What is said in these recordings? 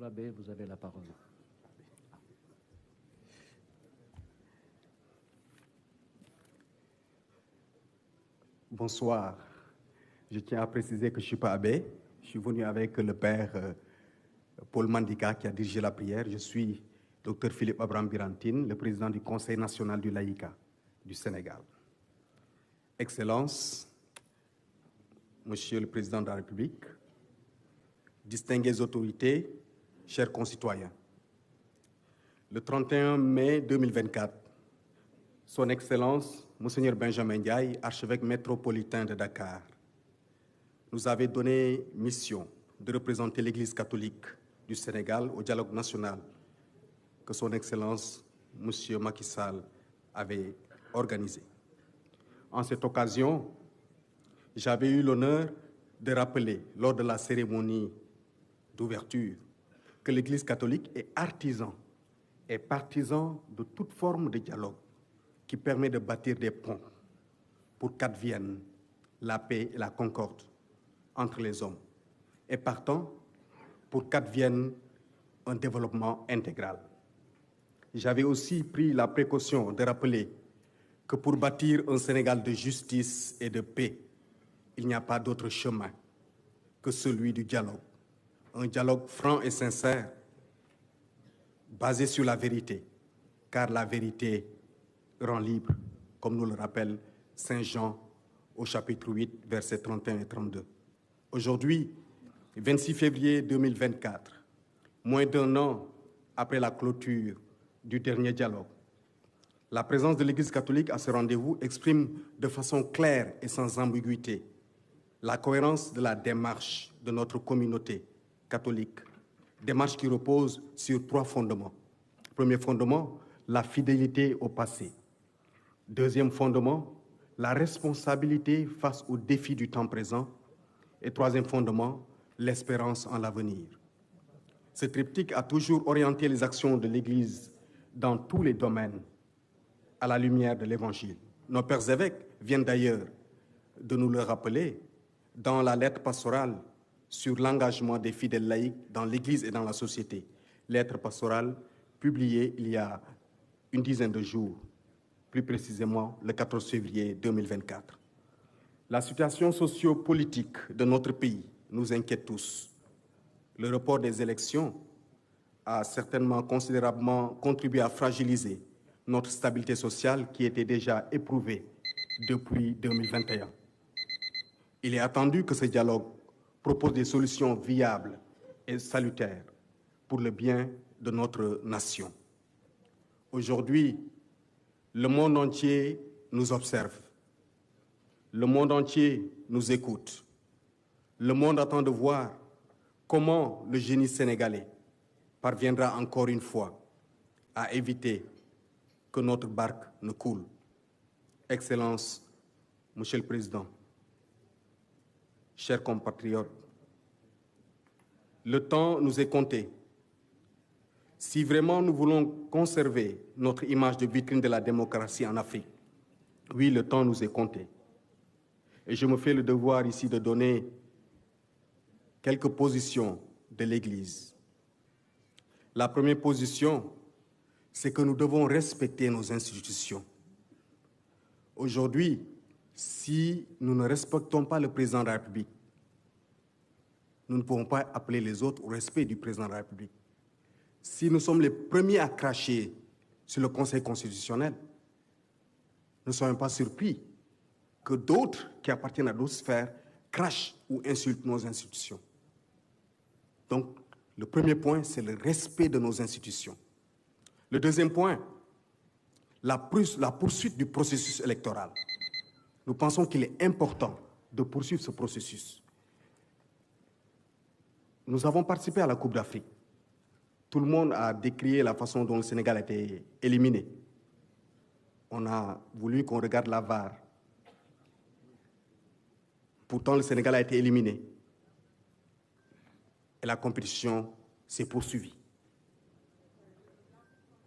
l'abbé, vous avez la parole. Bonsoir. Je tiens à préciser que je ne suis pas abbé. Je suis venu avec le père Paul Mandika qui a dirigé la prière. Je suis Dr Philippe Abraham Birantine, le président du Conseil national du laïcat du Sénégal. Excellences, Monsieur le Président de la République, distinguées autorités, chers concitoyens, le 31 mai 2024, Son Excellence, Monseigneur Benjamin Ndiaye, archevêque métropolitain de Dakar, nous avait donné mission de représenter l'Église catholique du Sénégal au dialogue national que Son Excellence, Monsieur Macky Sall, avait organisé. En cette occasion, j'avais eu l'honneur de rappeler, lors de la cérémonie d'ouverture, que l'Église catholique est artisan et partisan de toute forme de dialogue qui permet de bâtir des ponts pour qu'advienne la paix et la concorde entre les hommes, et partant, pour qu'advienne un développement intégral. J'avais aussi pris la précaution de rappeler que pour bâtir un Sénégal de justice et de paix, il n'y a pas d'autre chemin que celui du dialogue. Un dialogue franc et sincère, basé sur la vérité, car la vérité rend libre, comme nous le rappelle Saint Jean au chapitre 8, versets 31 et 32. Aujourd'hui, 26 février 2024, moins d'un an après la clôture du dernier dialogue, la présence de l'Église catholique à ce rendez-vous exprime de façon claire et sans ambiguïté la cohérence de la démarche de notre communauté catholique, démarche qui repose sur 3 fondements. Premier fondement, la fidélité au passé. Deuxième fondement, la responsabilité face aux défis du temps présent. Et troisième fondement, l'espérance en l'avenir. Ce triptyque a toujours orienté les actions de l'Église dans tous les domaines à la lumière de l'Évangile. Nos pères évêques viennent d'ailleurs de nous le rappeler dans la lettre pastorale sur l'engagement des fidèles laïcs dans l'Église et dans la société. Lettre pastorale publiée il y a une dizaine de jours, plus précisément le 14 février 2024. La situation socio-politique de notre pays nous inquiète tous. Le report des élections a certainement considérablement contribué à fragiliser notre stabilité sociale qui était déjà éprouvée depuis 2021. Il est attendu que ce dialogue propose des solutions viables et salutaires pour le bien de notre nation. Aujourd'hui, le monde entier nous observe. Le monde entier nous écoute. Le monde attend de voir comment le génie sénégalais parviendra encore une fois à éviter que notre barque ne coule. Excellences, Monsieur le Président, chers compatriotes, le temps nous est compté. Si vraiment nous voulons conserver notre image de vitrine de la démocratie en Afrique, oui, le temps nous est compté. Et je me fais le devoir ici de donner quelques positions de l'Église. La première position, c'est que nous devons respecter nos institutions. Aujourd'hui, si nous ne respectons pas le président de la République, nous ne pouvons pas appeler les autres au respect du président de la République. Si nous sommes les premiers à cracher sur le Conseil constitutionnel, ne soyons pas surpris que d'autres qui appartiennent à d'autres sphères crachent ou insultent nos institutions. Donc, le premier point, c'est le respect de nos institutions. Le deuxième point, la poursuite du processus électoral. Nous pensons qu'il est important de poursuivre ce processus. Nous avons participé à la Coupe d'Afrique. Tout le monde a décrié la façon dont le Sénégal a été éliminé. On a voulu qu'on regarde la VAR. Pourtant, le Sénégal a été éliminé. Et la compétition s'est poursuivie.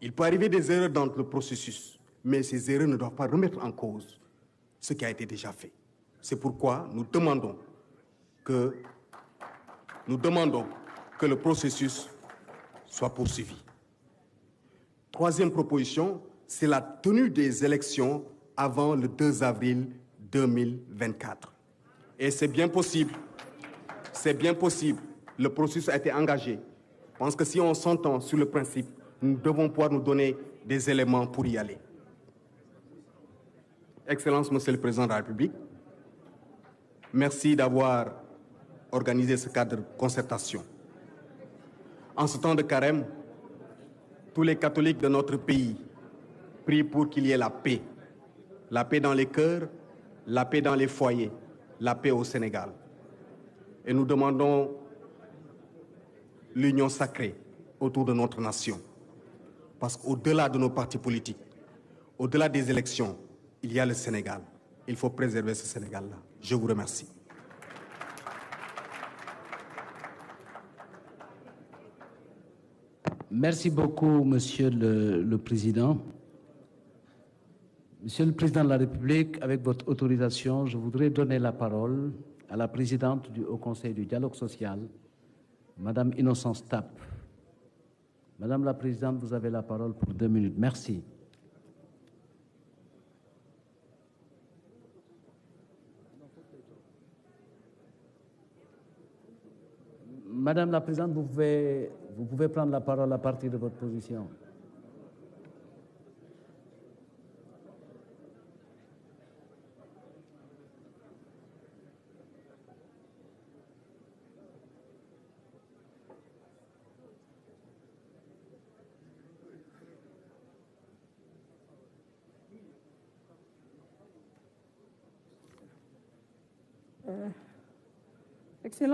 Il peut arriver des erreurs dans le processus, mais ces erreurs ne doivent pas remettre en cause ce qui a été déjà fait. C'est pourquoi nous demandons que le processus soit poursuivi. Troisième proposition, c'est la tenue des élections avant le 2 avril 2024. Et c'est bien possible. C'est bien possible. Le processus a été engagé. Je pense que si on s'entend sur le principe, nous devons pouvoir nous donner des éléments pour y aller. Excellence, Monsieur le Président de la République, merci d'avoir organisé ce cadre de concertation. En ce temps de carême, tous les catholiques de notre pays prient pour qu'il y ait la paix. La paix dans les cœurs, la paix dans les foyers, la paix au Sénégal. Et nous demandons l'union sacrée autour de notre nation. Parce qu'au-delà de nos partis politiques, au-delà des élections, il y a le Sénégal. Il faut préserver ce Sénégal-là. Je vous remercie. Merci beaucoup, Monsieur le Président. Monsieur le Président de la République, avec votre autorisation, je voudrais donner la parole à la présidente du Haut Conseil du dialogue social, Madame Innocence Tap. Madame la Présidente, vous avez la parole pour 2 minutes. Merci. Madame la Présidente, vous pouvez prendre la parole à partir de votre position. Excellent.